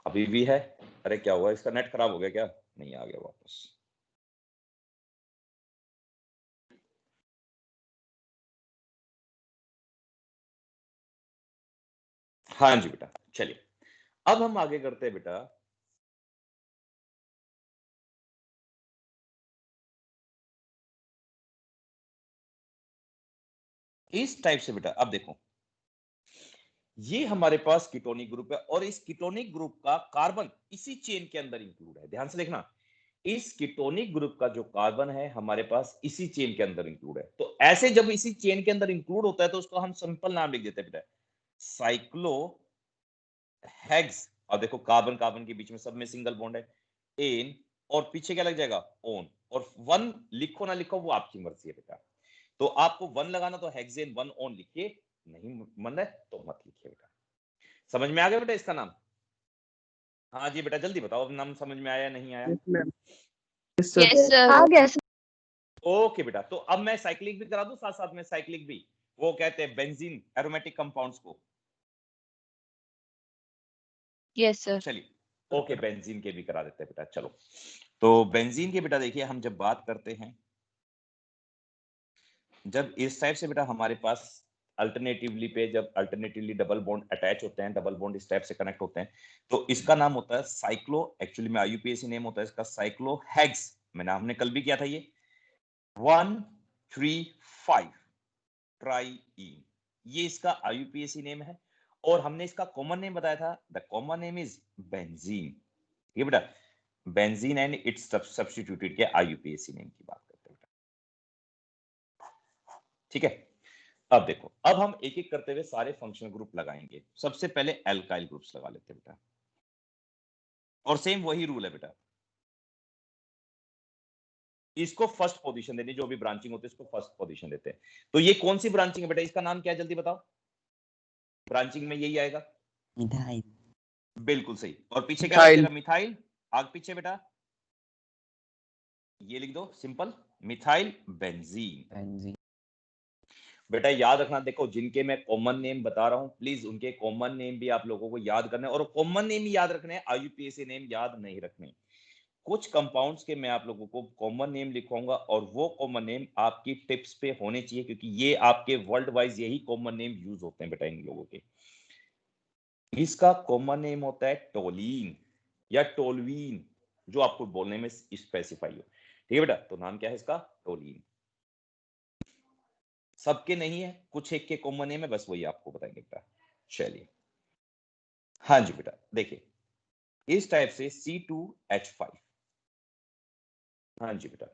अभी भी है। अरे क्या हुआ, इसका नेट खराब हो गया क्या? नहीं, आ गया वापस। हाँ जी बेटा, चलिए अब हम आगे करते हैं बेटा। इस टाइप से बेटा अब देखो, ये हमारे पास कीटोनिक ग्रुप है और इस कीटोनिक ग्रुप का कार्बन इसी चेन के अंदर इंक्लूड है। ध्यान से देखना, इस कीटोनिक ग्रुप का जो कार्बन है हमारे पास इसी चेन के अंदर इंक्लूड है। तो ऐसे जब इसी चेन के अंदर इंक्लूड होता है तो उसको हम सिंपल नाम लिख देते हैं बेटा साइक्लो हेक्स। और देखो कार्बन कार्बन के बीच में सब में सिंगल बॉन्ड है, एन, और पीछे क्या लग जाएगा ओन, और वन लिखो ना लिखो वो आपकी मर्जी है बेटा। तो आपको वन लगाना तो हेक्सेन वन ओन लिखिए, नहीं मन है तो मत लिखिए बेटा। समझ में आ गया बेटा इसका नाम? हाँ जी बेटा जल्दी बताओ, अब नाम समझ में आया नहीं आया? Yes sir. आ गया सर। ओके बेटा, तो अब मैं साइक्लिक भी करा दूं साथ साथ में, साइक्लिक भी, वो कहते हैं बेंजीन एरोमेटिक कंपाउंड्स को। Yes sir. चलिए ओके, बेंजीन के भी करा देते हैं बेटा। चलो तो बेंजीन के बेटा देखिए, हम जब बात करते हैं, जब इस टाइप से बेटा हमारे पास अल्टरनेटिवली पे जब अल्टरनेटिवली डबल बॉन्ड अटैच होते हैं, डबल बॉन्ड इस टाइप से कनेक्ट होते हैं, तो इसका नाम होता है साइक्लो, एक्चुअली में आईयूपीएसी नेम होता है इसका साइक्लो हेक्स। मैंने हमने कल भी किया था ये 1,3,5 ट्राईइन, ये इसका आईयूपीएसी नेम है। और हमने इसका कॉमन नेम बताया था, the common name is benzene. ये बेटा बेंजीन एंड इट्स सब्स्टिट्यूटेड के आईयूपीएसी नेम की बात करते हैं बेटा, ठीक है। अब देखो, अब हम एक एक करते हुए सारे फंक्शनल ग्रुप लगाएंगे। सबसे पहले एल्काइल ग्रुप्स लगा लेते हैं बेटा, और सेम वही रूल है बेटा, इसको फर्स्ट पोजीशन देनी, जो भी ब्रांचिंग होती है इसको फर्स्ट पोजीशन देते हैं। तो ये कौन सी ब्रांचिंग है बेटा, इसका नाम क्या है जल्दी बताओ? ब्रांचिंग में यही आएगा, मिथाइल। बिल्कुल सही। और पीछे क्या लग जाएगा? मिथाइल। आग पीछे बेटा ये लिख दो सिंपल, मिथाइल बेंजीन। बेटा याद रखना, देखो जिनके मैं कॉमन नेम बता रहा हूं प्लीज उनके कॉमन नेम भी आप लोगों को याद करने, और कॉमन नेम ही याद रखने, आईयूपीएसी नेम याद नहीं रखने। कुछ कंपाउंड्स के मैं आप लोगों को कॉमन नेम लिखवाऊंगा और वो कॉमन नेम आपकी टिप्स पे होने चाहिए, क्योंकि ये आपके वर्ल्ड वाइज यही कॉमन नेम यूज होते हैं बेटा इन लोगों के। इसका कॉमन नेम होता है टोलीन या टोलवीन, जो आपको बोलने में स्पेसिफाई हो, ठीक है बेटा। तो नाम क्या है इसका? टोलीन। सबके नहीं है, कुछ एक के कॉमन नेम है, बस वही आपको बताएंगे बेटा। चलिए हाँ जी बेटा, देखिए इस टाइप से C2H5, हाँ जी बेटा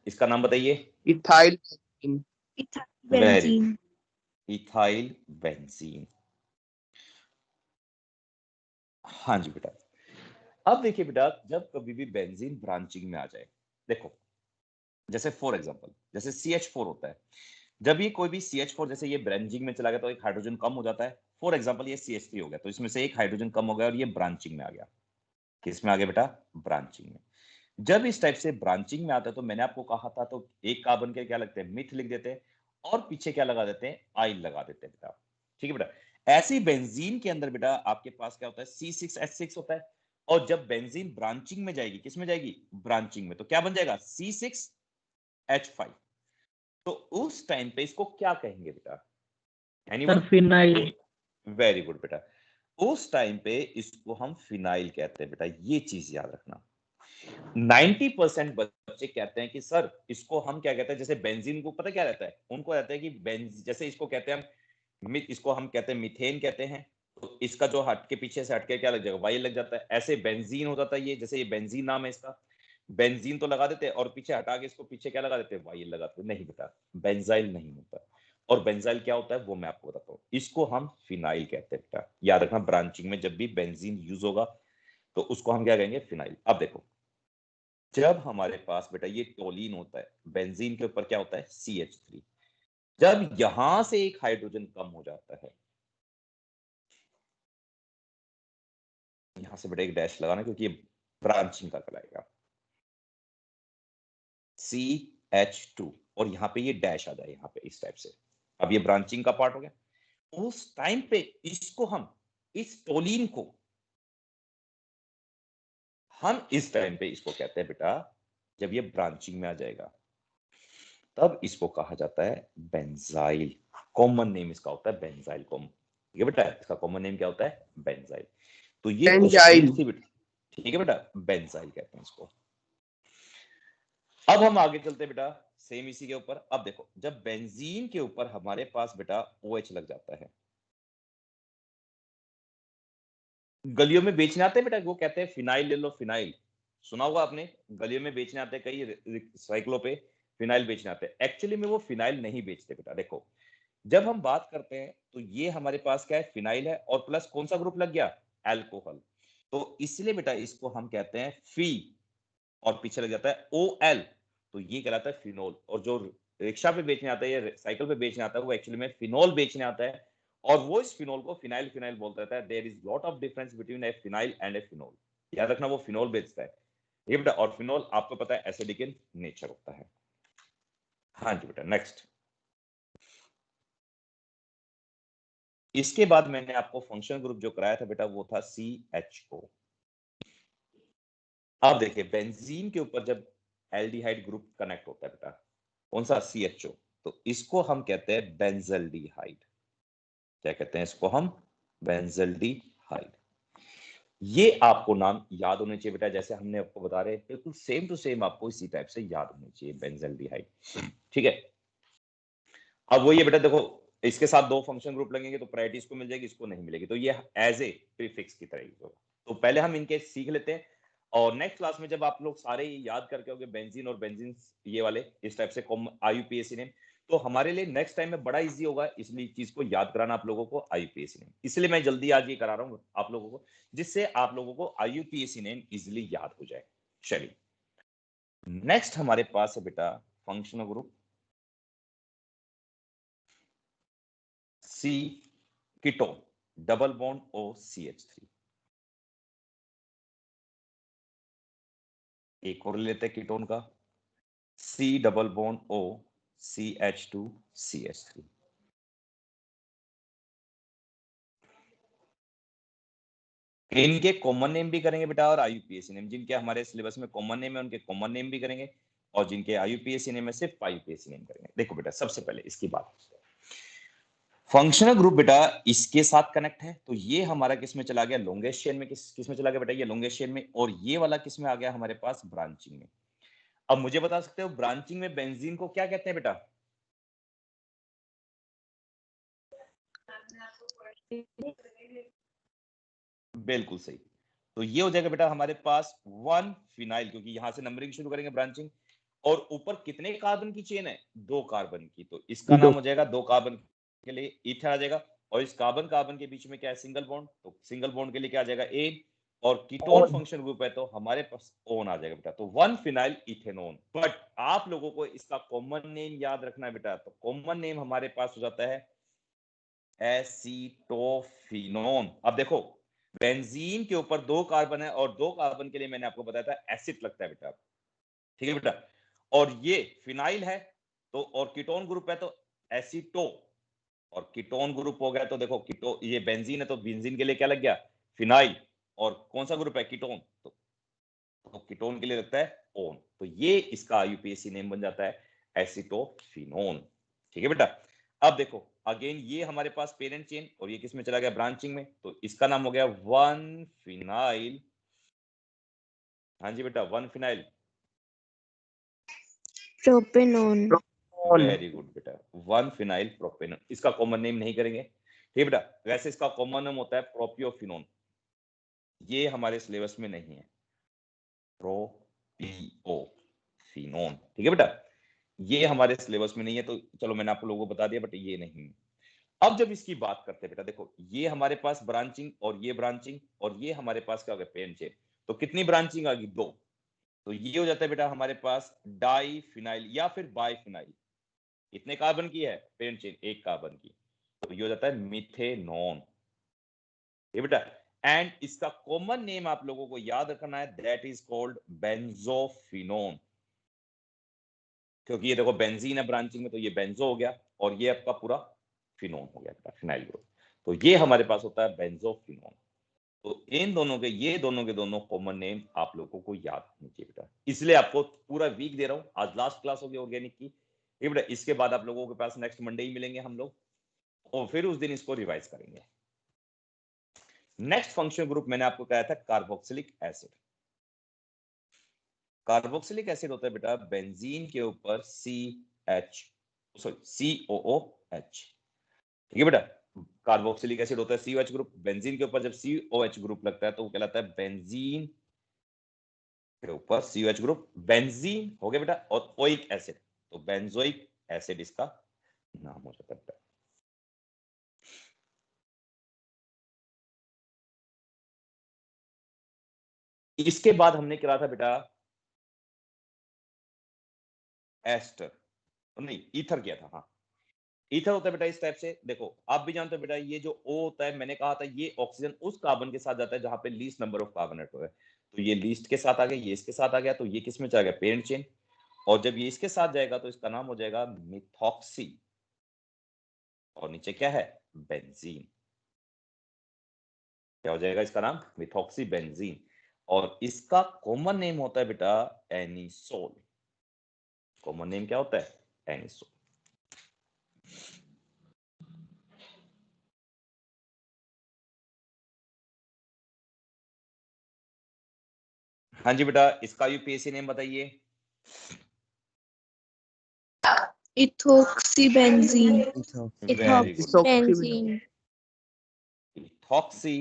इसका नाम बताइए। Ethyl benzene. इथाइल बेंजीन, हाँ जी बेटा। अब देखिए बेटा, जब कभी भी बेंजीन ब्रांचिंग में आ जाए, देखो जैसे फॉर एग्जांपल जैसे CH4 होता है, जब ये कोई भी CH4 जैसे ये ब्रांचिंग में चला गया तो एक हाइड्रोजन कम हो जाता है। फॉर एग्जांपल ये CH3 हो गया, तो इसमें से एक हाइड्रोजन कम हो गया और ये ब्रांचिंग में आ गया। किस में आ गया बेटा? ब्रांचिंग में। जब इस टाइप से ब्रांचिंग में आता है तो मैंने आपको कहा था, तो एक कार्बन के क्या लगते हैं? मिथ लिख देते हैं, और पीछे क्या लगा देते हैं? आइल लगा देते हैं बेटा, ठीक है बेटा। ऐसी बेंजीन के अंदर बेटा आपके पास क्या होता है? C6H6 होता है, और जब बेंजीन ब्रांचिंग में जाएगी, किस में जाएगी? ब्रांचिंग में, तो क्या बन जाएगा? C6H5। तो उस टाइम पे इसको क्या कहेंगे बेटा? एनीवन? फिनाइल। वेरी गुड बेटा, उस टाइम पे इसको हम फिनाइल कहते हैं बेटा, ये चीज याद रखना। 90% बच्चे कहते हैं कि सर इसको हम क्या कहते हैं, जैसे बेंजीन को पता क्या रहता है, उनको रहता है कि जैसे इसको कहते हैं हम इसको हम कहते हैं मीथेन कहते हैं, तो इसका जो हट के पीछे से हटके क्या लग जाएगा? वाई लग जाता है। ऐसे बेंजीन हो जाता है, ये जैसे ये बेंजीन नाम है इसका, बेंजीन तो लगा देते हैं और पीछे हटा के इसको पीछे क्या लगा देते हैं? वाई लगाते हैं। नहीं बेटा, बेंजाइल नहीं होता। और बेंजाइल क्या होता है वो मैं आपको बताता हूँ, इसको हम फिनाइल कहते हैं बेटा। याद रखना, ब्रांचिंग में जब भी बेंजीन यूज होगा तो उसको हम क्या कहेंगे? फिनाइल। अब देखो, जब हमारे पास बेटा ये टोलीन होता है, बेंजीन के ऊपर क्या होता है? CH3। जब यहां से एक हाइड्रोजन कम हो जाता है, यहां से बेटा एक डैश लगाना क्योंकि ये ब्रांचिंग का कहलाएगा, CH2, और यहां पे ये डैश आ जाए यहां पे इस टाइप से। अब ये ब्रांचिंग का पार्ट हो गया। उस टाइम पे इसको हम, इस टोलीन को हम इस टाइम पे इसको कहते हैं बेटा, जब ये ब्रांचिंग में आ जाएगा तब इसको कहा जाता है बेंजाइल। कॉमन नेम इसका होता है बेंजाइल। कॉमन, ठीक है बेटा, इसका कॉमन नेम क्या होता है? बेंजाइल। तो ये कुछ बेंजाइल। टिप्स थी बेटा, ठीक है बेटा, बेंजाइल कहते हैं इसको। अब हम आगे चलते हैं बेटा सेम इसी के ऊपर। अब देखो जब बेंजीन के ऊपर हमारे पास बेटा OH लग जाता है, गलियों में बेचने आते हैं बेटा, वो कहते हैं फिनाइल ले लो, फिनाइल सुना होगा आपने, गलियों में बेचने आते हैं, कई साइकिलों पे फिनाइल बेचने आते हैं। एक्चुअली में वो फिनाइल नहीं बेचते बेटा। देखो जब हम बात करते हैं तो ये हमारे पास क्या है, फिनाइल है, और प्लस कौन सा ग्रुप लग गया, अल्कोहल। तो इसलिए बेटा इसको हम कहते हैं फी, और पीछे लग जाता है OL, तो ये कहलाता है फिनोल। और जो रिक्शा पे बेचने आता है या साइकिल पे बेचने आता है वो एक्चुअली में फिनोल बेचने आता है, और वो इस फिनोल को फिनाइल फिनाइल बोलता रहता है। There is lot of difference between a phenyl and a phenol. याद रखना वो फिनोल बेचता है ये बेटा, और फिनोल आपको पता है एसिडिक इन नेचर होता है। हाँ जी बेटा नेक्स्ट। इसके बाद मैंने आपको फंक्शनल ग्रुप जो कराया था बेटा वो था CHO। अब देखिए बेंजीन के ऊपर जब एल्डिहाइड ग्रुप कनेक्ट होता है बेटा, कौन सा, CHO, तो इसको हम कहते हैं बेंजल्डिहाइड। क्या कहते हैं इसको हम, बेंजल्डिहाइड। ये आपको नाम याद होने चाहिए बेटा, जैसे हमने आपको बता रहे हैं बिल्कुल सेम टू सेम आपको इसी टाइप से याद होनी चाहिए, बेंजल्डिहाइड। ठीक है। अब वो ये बेटा देखो इसके साथ दो फंक्शन ग्रुप लगेंगे तो प्रायोरिटी इसको मिल जाएगी, इसको नहीं मिलेगी, तो ये एज ए प्रीफिक्स की तरह ही होगा। तो पहले हम इनके सीख लेते हैं, और नेक्स्ट क्लास में जब आप लोग सारे याद करके होंगे बेंजीन और बेंजीन ये वाले इस टाइप से IUPAC नेम, तो हमारे लिए नेक्स्ट टाइम में बड़ा इजी होगा, इसलिए चीज को याद कराना आप लोगों को IUPAC नेम। इसलिए मैं जल्दी आज ये करा रहा हूँ आप लोगों को, जिससे आप लोगों को IUPAC नेम इजिली याद हो जाए। चलिए नेक्स्ट हमारे पास है बेटा functional group C ketone, double bond OCH3। एक और लेते हैं कीटोन का C double bond O CH2CH3। इनके कॉमन नेम भी करेंगे बेटा, और IUPAC नेम, जिनके हमारे सिलेबस में कॉमन नेम है उनके कॉमन नेम भी करेंगे, और जिनके IUPAC नेम है सिर्फ IUPAC नेम करेंगे। देखो बेटा सबसे पहले इसकी बात, फंक्शनल ग्रुप बेटा इसके साथ कनेक्ट है, तो ये हमारा किस में चला गया, लॉन्गेस्ट चेन में। किस में चला गया बेटा, ये लॉन्गेस्ट चेन में, और ये वाला किस में आ गया हमारे पास, ब्रांचिंग में। अब मुझे बता सकते हो ब्रांचिंग में बेंजीन को क्या कहते हैं बेटा, बिल्कुल सही। तो ये हो जाएगा बेटा हमारे पास 1 फिनाइल, क्योंकि यहां से नंबरिंग शुरू करेंगे ब्रांचिंग, और ऊपर कितने कार्बन की चेन है, 2 कार्बन की, तो इसका नाम हो जाएगा 2 कार्बन के लिए ईथर आ जाएगा, और इस कार्बन कार्बन के बीच में क्या है, सिंगल बॉन्ड, तो सिंगल बॉन्ड के लिए क्या आ जाएगा, ए, और कीटोन फंक्शन ग्रुप है तो हमारे पास ओन आ जाएगा बेटा, तो 1 फिनाइल इथेनोन। बट आप लोगों को इसका कॉमन नेम याद रखना है बेटा, तो कॉमन नेम हमारे पास हो जाता है एसीटोफिनोन। अब देखो बेंजीन के ऊपर 2 कार्बन है, और 2 कार्बन के लिए मैंने आपको बताया था एसिड लगता है बेटा, ठीक है बेटा, और ये फिनाइल है तो, और कीटोन ग्रुप है तो एसीटो, और कीटोन ग्रुप हो गया तो देखो कीटो, ये बेंजीन है तो बेंजीन के लिए क्या लग गया, फिनाइल, और कौन सा ग्रुप है, कीटोन, तो कीटोन के लिए लगता है ओन, तो ये इसका IUPAC नेम बन जाता है एसीटोफिनोन। ठीक है बेटा। अब देखो अगेन ये हमारे पास पेरेंट चेन, और ये किस में चला गया, ब्रांचिंग में, तो इसका नाम हो गया 1 फिनाइल। हाँ जी बेटा 1 फिनाइल प्रोपेनोन। वेरी गुड बेटा, 1 फिनाइल प्रोपेनोन। इसका कॉमन नेम नहीं करेंगे, ठीक है बेटा। वैसे इसका कॉमन नेम होता है प्रोपियोफिनोन, ये हमारे सिलेबस में नहीं है, प्रोपियोफिनोन, ठीक है बेटा, ये हमारे सिलेबस में नहीं है, तो चलो मैंने आप लोगों को बता दिया, बट ये नहीं है। अब जब इसकी बात करते हैं बेटा, देखो ये हमारे पास ब्रांचिंग, और ये ब्रांचिंग, और ये हमारे पास क्या हो गया, पेरेंट चेन, तो कितनी ब्रांचिंग आ गई, 2, तो ये हो जाता है बेटा हमारे पास डाई फिनाइल या फिर बाई फिनाइल। कितने कार्बन की है पेरेंट चेन, 1 कार्बन की, तो ये हो जाता है मिथेनॉन, ये बेटा। एंड इसका कॉमन नेम आप लोगों को याद रखना है, दैट इज कॉल्ड बेंजोफिनोन, क्योंकि ये देखो बेंजीन है ब्रांचिंग में, तो ये बेंजो हो गया, और ये आपका पूरा फिनोन हो गया, फिनाइल ग्रुप, तो ये हमारे पास होता है बेंजोफिनोन। तो इन दोनों के, ये दोनों के दोनों कॉमन नेम आप लोगों को याद होने चाहिए बेटा, इसलिए आपको पूरा वीक दे रहा हूं, आज लास्ट क्लास होगी ऑर्गेनिक की, ये बेटा। इसके बाद आप लोगों के पास नेक्स्ट मंडे ही मिलेंगे हम लोग, और फिर उस दिन इसको रिवाइज करेंगे। नेक्स्ट फंक्शनल ग्रुप मैंने आपको कहा था कार्बोक्सिलिक एसिड। कार्बोक्सिलिक एसिड होता है बेटा बेंजीन के ऊपर COOH, ठीक है बेटा। कार्बोक्सिलिक एसिड होता है COH ग्रुप, बेंजीन के ऊपर जब COH ग्रुप लगता है तो वो कहलाता है बेंजीन के ऊपर COH ग्रुप, बेंजीन हो गया बेटा। और ओइक एसिड, तो बेंजोइक एसिड इसका नाम हो जाता है बेटा। इसके बाद हमने क्या था बेटा, एस्टर नहीं ईथर किया था। हाँ, ईथर होता है बेटा इस टाइप से। देखो आप भी जानते हो बेटा, ये जो O होता है, मैंने कहा था ये ऑक्सीजन उस कार्बन के साथ जाता है जहां पे least number of carbon atom है। तो ये लीस्ट के साथ आ गया, ये इसके साथ आ गया, तो ये किस में चला गया, पेरेंट चेन। और जब ये इसके साथ जाएगा तो इसका नाम हो जाएगा मिथॉक्सी, और नीचे क्या है, बेंजीन। क्या हो जाएगा इसका नाम, मिथॉक्सी बेंजीन। और इसका कॉमन नेम होता है बेटा एनिसोल। कॉमन नेम क्या होता है, एनिसोल। हाँ जी बेटा, इसका यूपीएससी नेम बताइए। Ethoxybenzene. Very good, ethoxybenzene. Ethoxy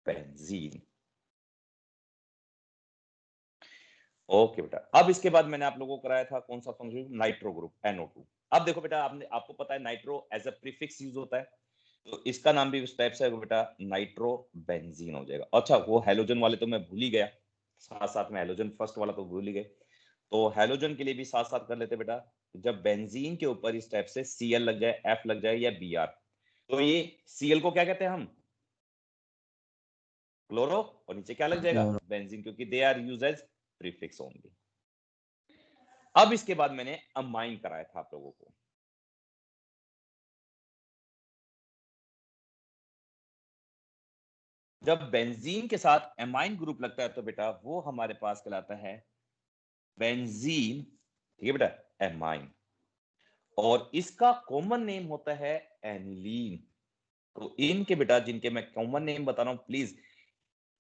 benzene. Okay बेटा, अब इसके बाद मैंने आप लोगों को कराया था कौन सा फंक्शन, नाइट्रो ग्रुप NO2। अब देखो बेटा, आपको पता है nitro as a prefix use होता है, तो इसका नाम भी उस टाइप से है बेटा, नाइट्रो बेंजीन हो जाएगा। अच्छा, वो हैलोजन वाले तो मैं भूल ही गया, साथ साथ में हैलोजन फर्स्ट वाला तो भूल ही गए, तो हैलोजन के लिए भी साथ साथ कर लेते बेटा। जब बेंजीन के ऊपर इस टाइप से Cl लग जाए, F लग जाए या Br, तो ये Cl को क्या कहते हैं हम, क्लोरो, और नीचे क्या लग जाएगा, बेंजीन, क्योंकि they are used as prefix only. अब इसके बाद मैंने अमाइन कराया था आप लोगों को। जब बेंजीन के साथ एमाइन ग्रुप लगता है तो बेटा वो हमारे पास कहलाता है बेंजीन, ठीक है बेटा, एमाइन। और इसका कॉमन नेम होता है एनिलीन। तो इनके बेटा जिनके मैं कॉमन नेम बता रहा हूं, प्लीज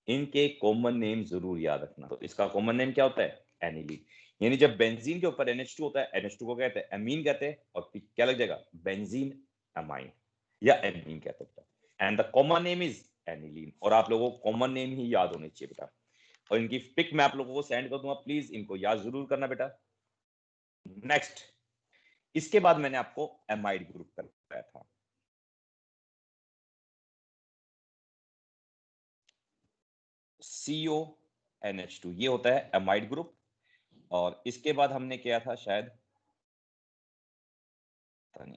इनके कॉमन नेम जरूर याद रखना। तो इसका कॉमन नेम क्या होता है, एनिलीन। यानी जब बेंजीन के ऊपर NH2 होता है, NH2 को कहते हैं एमीन कहते हैं, और क्या लग जाएगा, बेंजीन अमाइन या एमीन कहते हैं। And the common name is aniline. और आप लोगों को कॉमन नेम ही याद होने चाहिए बेटा। और इनकी पिक मैं आप लोगों को सेंड कर दूंगा, प्लीज इनको याद जरूर करना बेटा। नेक्स्ट, इसके बाद मैंने आपको एमाइड ग्रुप कराया था। CONH2 ये होता है एमाइड ग्रुप। और इसके बाद हमने किया था शायद,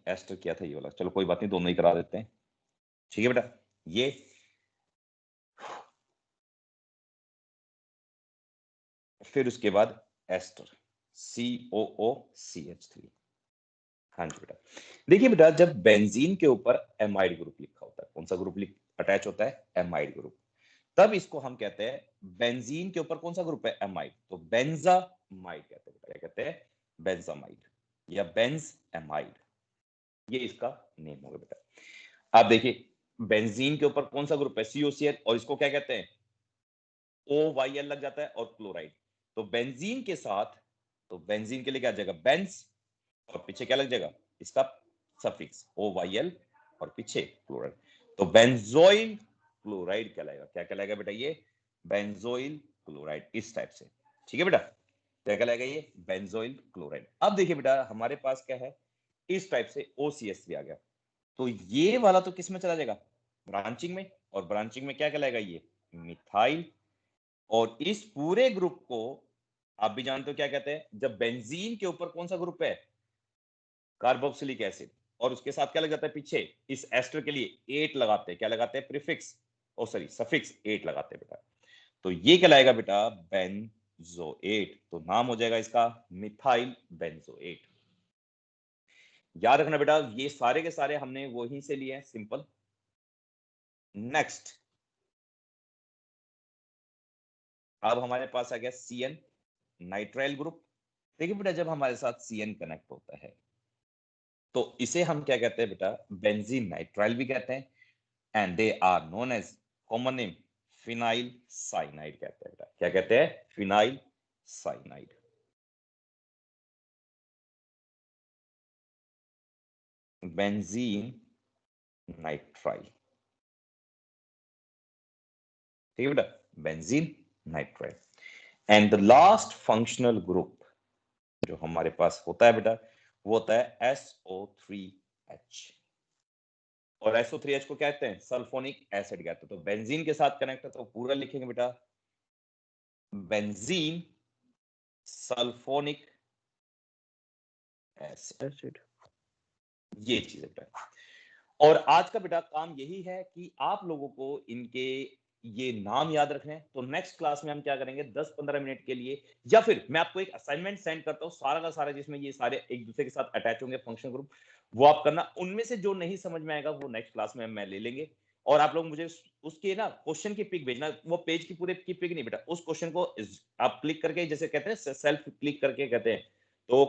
एस्टर किया था ये वाला, चलो कोई बात नहीं, दोनों ही करा देते हैं, ठीक है बेटा। ये फिर उसके बाद एस्टर COOCH3। हाँ जी बेटा, देखिए बेटा, जब बेंजीन के ऊपर एमाइड ग्रुप लिखा होता है, कौन सा ग्रुप अटैच होता है, एमाइड ग्रुप, तब इसको हम कहते हैं, बेंजीन के ऊपर कौन सा ग्रुप है, एमाइड, तो बेंजामाइड कहते हैं बेटा। क्या कहते हैं, बेंजामाइड या बेंज एमाइड, ये इसका नेम होगा बेटा। आप देखिए बेंजीन के ऊपर कौन सा ग्रुप है, COCl, और इसको क्या कहते हैं, OYl लग जाता है, और क्लोराइड। तो बेंजीन के साथ, तो बेंजीन के लिए क्या आ जाएगा, बेंज, और पीछे क्या लग जाएगा, इसका सफिक्स OYl, और पीछे क्लोराइड, तो बेंजोइल क्लोराइड कहलाएगा। क्या कहलाएगा बेटा, ये बेंजोइल क्लोराइड, इस टाइप से, ठीक है बेटा। क्या कहलाएगा ये, बेंजोइल क्लोराइड। अब देखिए बेटा, हमारे पास क्या है, इस टाइप से OCH3 आ गया, तो ये वाला तो किस में चला जाएगा, ब्रांचिंग में, और ब्रांचिंग में क्या कहलाएगा, ये मिथाइल। और इस पूरे ग्रुप को आप भी जानते हो क्या कहते हैं, जब बेंजीन के ऊपर कौन सा ग्रुप है, कार्बोक्सिलिक एसिड, और उसके साथ क्या लग जाता है पीछे, इस एस्टर के लिए 8 लगाते हैं, क्या लगाते हैं, प्रीफिक्स, ओ सॉरी सफिक्स 8 लगाते हैं बेटा। तो ये कहलाएगा बेटा बेंजोएट, तो नाम हो जाएगा इसका मिथाइल बेंजोएट। याद रखना बेटा, ये सारे के सारे हमने वहीं से लिए हैं, सिंपल। नेक्स्ट, अब हमारे पास आ गया CN, नाइट्राइल ग्रुप। देखिए बेटा, जब हमारे साथ CN कनेक्ट होता है तो इसे हम क्या कहते हैं बेटा, बेंजीन नाइट्राइल भी कहते हैं, and they are known as, common name phenyl cyanide कहते हैं बेटा। क्या कहते हैं, फिनाइल साइनाइड। Benzene nitrile. ठीक है बेटा, benzene nitrile. And the last functional group जो हमारे पास होता है बेटा, वो होता है SO3H। और SO3H को क्या कहते हैं? सल्फोनिक एसिड कहते हैं। तो बेंजीन के साथ कनेक्ट है तो पूरा लिखेंगे बेटा, बेंजीन सल्फोनिक एसिड। ये चीज है बेटा। और आज का बेटा काम यही है कि आप लोगों को इनके ये नाम याद रखने हैं। तो नेक्स्ट क्लास में हम क्या करेंगे, 10-15 मिनट के लिए, या फिर मैं आपको एक असाइनमेंट सेंड करता हूँ सारा का सारा, जिसमें ये सारे एक दूसरे के साथ अटैच होंगे फंक्शन ग्रुप, वो आप करना। उनमें से जो नहीं समझ में आएगा वो नेक्स्ट क्लास में मैं ले लेंगे। और आप लोग मुझे उसके ना क्वेश्चन की पिक भेजना, वो पेज की पूरे की पिक नहीं बेटा, उस क्वेश्चन को आप क्लिक करके, जैसे कहते हैं सेल्फ क्लिक करके कहते हैं, तो